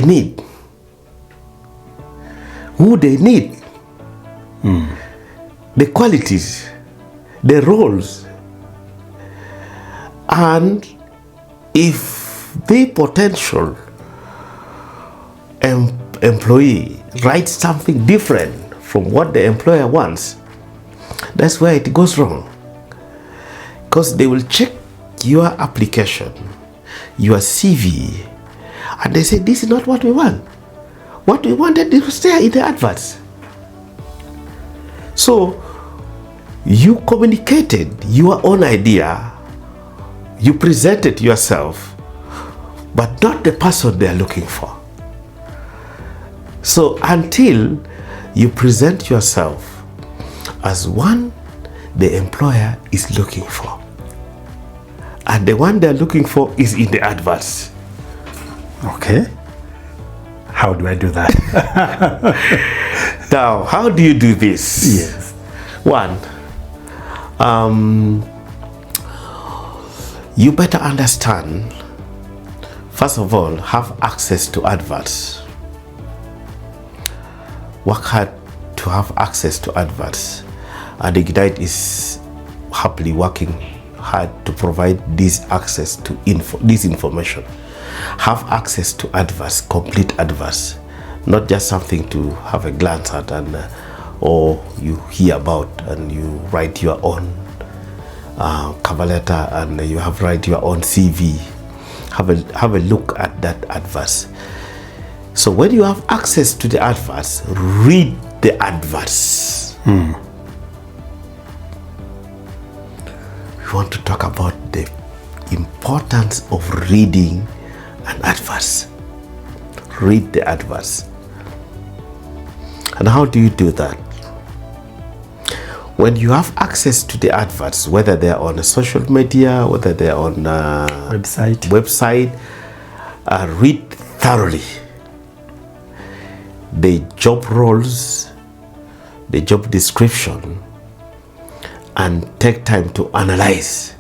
need, who they need, the qualities, the roles, and if the potential employee writes something different from what the employer wants, that's where it goes wrong. Because they will check your application, your CV, and they say, this is not what we want. What we wanted is there in the adverts. So you communicated your own idea, you presented yourself, but not the person they are looking for. So until you present yourself as one the employer is looking for, and the one they're looking for is in the adverts. Okay. How do I do that? Now, how do you do this? Yes. One, you better understand, first of all, have access to adverts. Work hard to have access to adverts. And Ignite is happily working hard to provide this access to this information. Have access to adverts, complete adverts, not just something to have a glance at and or you hear about and you write your own cover letter and you write your own CV. Have a look at that adverts. So when you have access to the adverts, read the adverts. We want to talk about the importance of reading an adverts. Read the adverts. And how do you do that? When you have access to the adverts, whether they're on a social media, whether they're on a website, read thoroughly the job roles, the job description, and take time to analyze.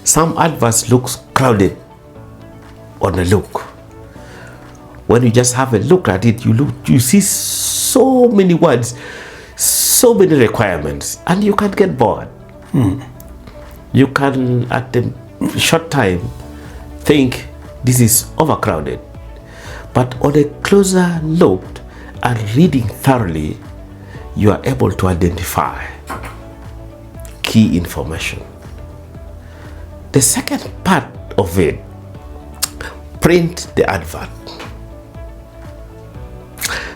Some adverts looks crowded on a look. When you just have a look at it, you see so many words, so many requirements, and you can get bored. You can, at a short time, think this is overcrowded. But on a closer look and reading thoroughly, you are able to identify key information. The second part of it, print the advert.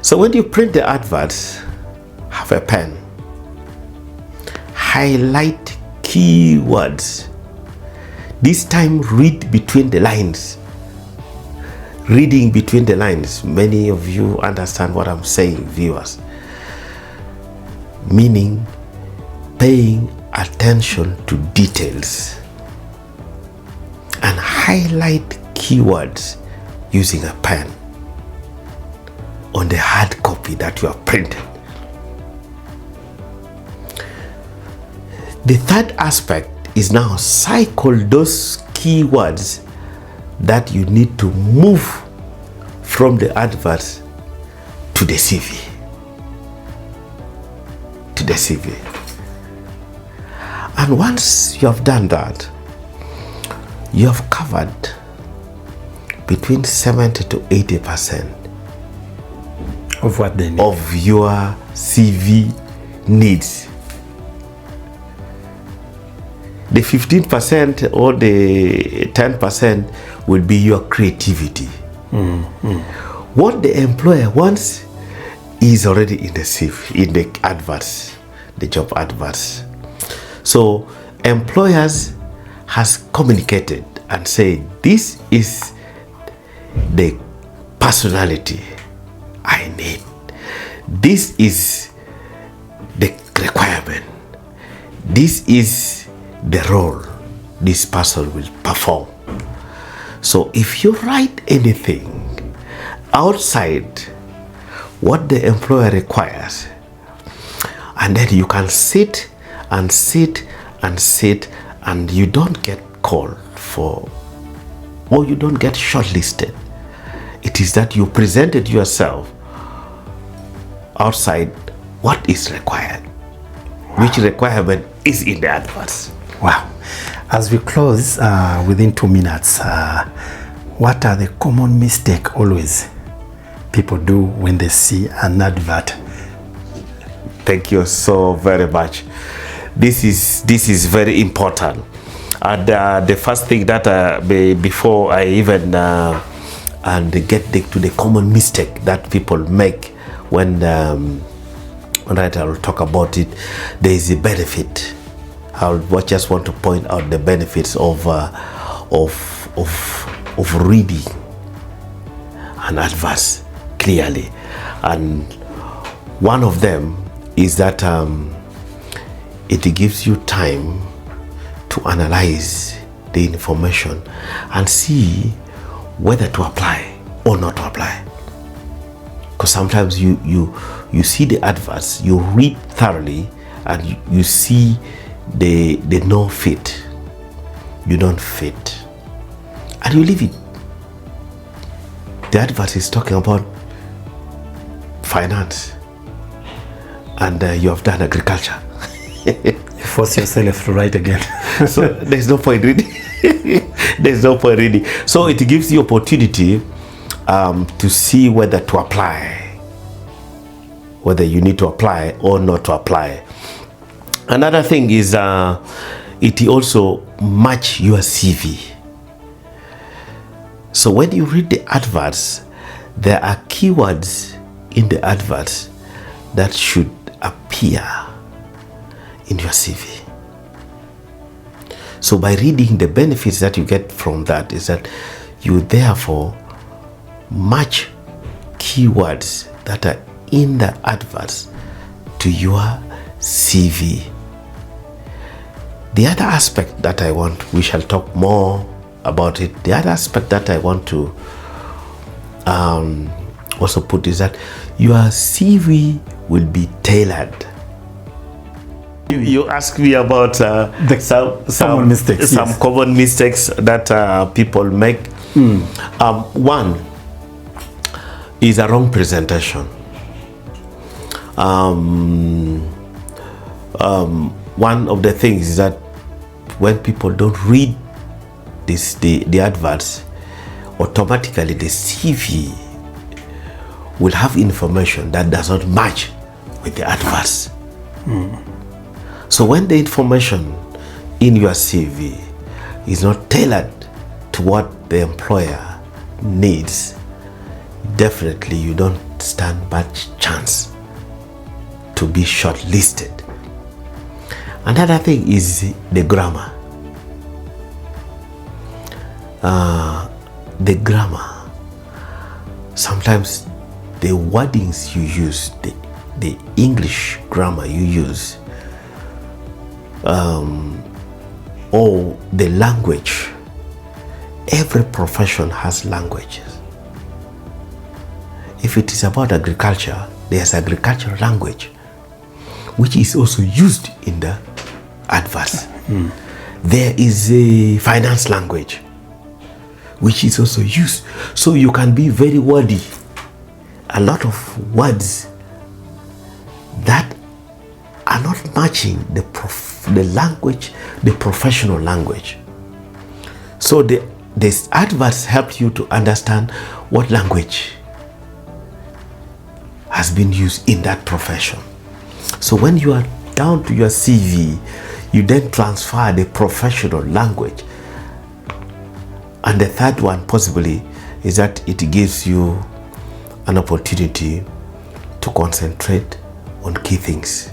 So when you print the adverts, have a pen, highlight keywords. This time read between the lines. Reading between the lines. Many of you understand what I'm saying, viewers. Meaning paying attention to details and highlight keywords using a pen on the hard copy that you have printed. The third aspect is now cycle those keywords that you need to move from the adverts to the CV. To the CV. And once you have done that, you have covered between 70 to 80% of what they need, of your CV needs. The 15% or the 10% will be your creativity. What the employer wants is already in the CV, in the adverts, the job adverts. So employers has communicated and said, this is the personality I need. This is the requirement. This is the role this person will perform. So if you write anything outside what the employer requires, and then you can sit and sit and sit, and you don't get called for, or you don't get shortlisted, It is that you presented yourself outside what is required, which requirement is in the adverts. Wow. As we close within 2 minutes, what are the common mistakes always people do when they see an advert? Thank you so very much. This is very important. And the first thing that before I even get to the common mistake that people make when I will talk about it, there is a benefit. I just want to point out the benefits of reading an adverts clearly, and one of them is that it gives you time to analyze the information and see whether to apply or not to apply. Because sometimes you see the adverts, you read thoroughly, and you see the no fit, you don't fit, and you leave it. The advert is talking about finance, and you have done agriculture. You force yourself to write again. So there's no point reading. There's no point reading. So it gives you opportunity to see whether to apply, whether you need to apply or not to apply. Another thing is it also match your CV. So when you read the adverts, there are keywords in the adverts that should appear in your CV. So by reading, the benefits that you get from that is that you therefore match keywords that are in the adverts to your CV. The other aspect that we shall talk more about it. The other aspect that I want to also put is that your CV will be tailored. You asked me about some common mistakes. Some common mistakes that people make. One is a wrong presentation. One of the things is that when people don't read the adverts, automatically the CV will have information that does not match with the adverts. So when the information in your CV is not tailored to what the employer needs, definitely you don't stand much chance to be shortlisted. Another thing is the grammar. The grammar. Sometimes the wordings you use, the English grammar you use, or the language. Every profession has languages. If it is about agriculture, there's agricultural language, which is also used in the adverts. There is a finance language, which is also used. So you can be very wordy. A lot of words that are not matching the language, the professional language. So these adverts help you to understand what language has been used in that profession. So when you are down to your CV, you then transfer the professional language. And the third one possibly is that it gives you an opportunity to concentrate on key things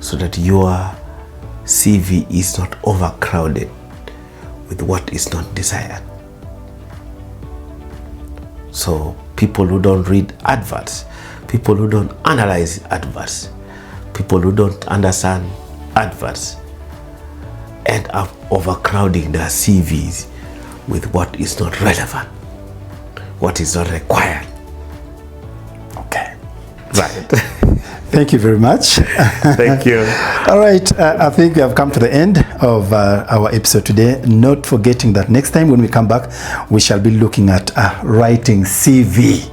so that your CV is not overcrowded with what is not desired. So people who don't read adverts, people who don't analyze adverts, people who don't understand adverts end up overcrowding their CVs with what is not relevant, what is not required. Okay. Right. Thank you very much. Thank you. All right, I think we have come to the end of our episode today. Not forgetting that next time when we come back, we shall be looking at writing CV.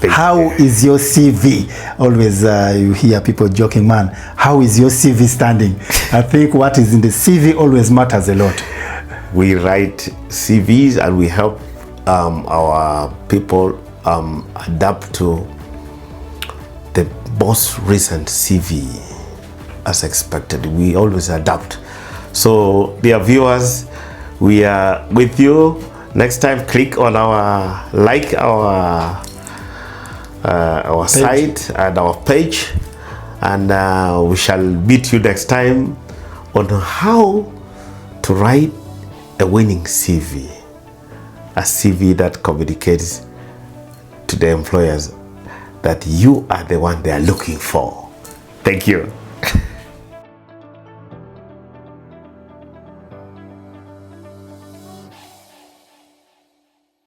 How is your CV? Always you hear people joking, man, how is your CV standing? I think what is in the CV always matters a lot. We write CVs and we help our people adapt to the most recent CV as expected. We always adapt. So dear viewers, we are with you. Next time, click on our site and our page, and we shall meet you next time on how to write a winning CV, a CV that communicates to the employers that you are the one they are looking for. Thank you.